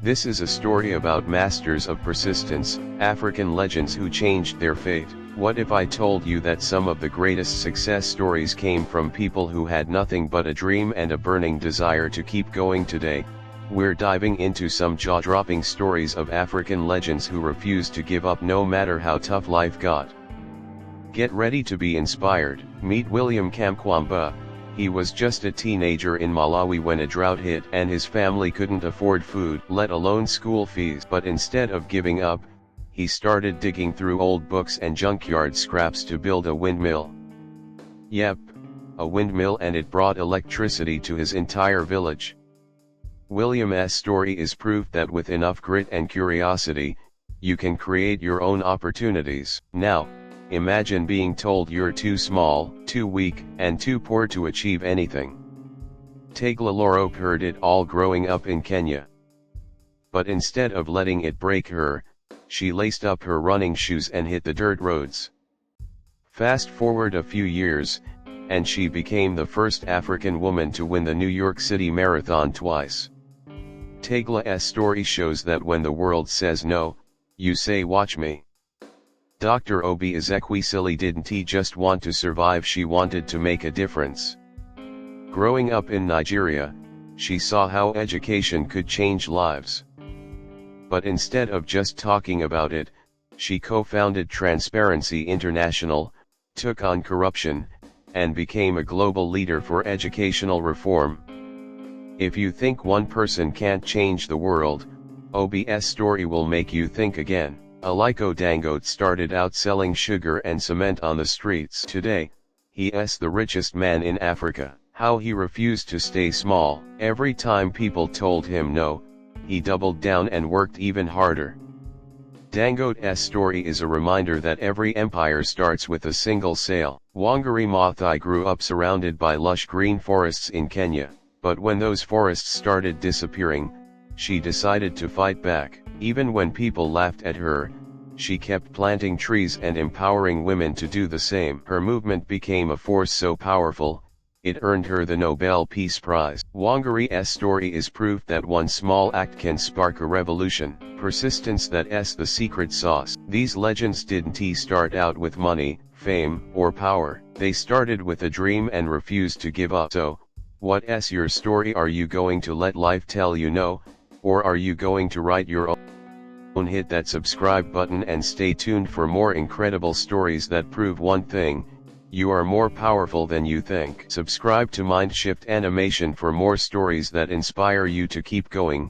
This is a story about masters of persistence, African legends who changed their fate. What if I told you that some of the greatest success stories came from people who had nothing but a dream and a burning desire to keep going today? We're diving into some jaw-dropping stories of African legends who refused to give up no matter how tough life got. Get ready to be inspired. Meet William Kamkwamba. He was just a teenager in Malawi when a drought hit and his family couldn't afford food, let alone school fees. But instead of giving up, he started digging through old books and junkyard scraps to build a windmill. Yep, a windmill, and it brought electricity to his entire village. William's story is proof that with enough grit and curiosity, you can create your own opportunities. Now, imagine being told you're too small, too weak, and too poor to achieve anything. Tegla Lorope heard it all growing up in Kenya. But instead of letting it break her, she laced up her running shoes and hit the dirt roads. Fast forward a few years, and she became the first African woman to win the New York City Marathon twice. Tegla's story shows that when the world says no, you say watch me. Dr. Obi Ezekwesili didn't just want to survive, she wanted to make a difference. Growing up in Nigeria, she saw how education could change lives. But instead of just talking about it, she co-founded Transparency International, took on corruption, and became a global leader for educational reform. If you think one person can't change the world, Obi's story will make you think again. Aliko Dangote started out selling sugar and cement on the streets. Today, he is the richest man in Africa. How he refused to stay small. Every time people told him no, he doubled down and worked even harder. Dangote's story is a reminder that every empire starts with a single sale. Wangari Maathai grew up surrounded by lush green forests in Kenya, but when those forests started disappearing, she decided to fight back. Even when people laughed at her, she kept planting trees and empowering women to do the same. Her movement became a force so powerful, it earned her the Nobel Peace Prize. Wangari's story is proof that one small act can spark a revolution. Persistence, that's the secret sauce. These legends didn't start out with money, fame, or power. They started with a dream and refused to give up. So, what's your story? Are you going to let life tell you no, or are you going to write your own? Hit that subscribe button and stay tuned for more incredible stories that prove one thing: you are more powerful than you think. Subscribe to Mindshift Animation for more stories that inspire you to keep going.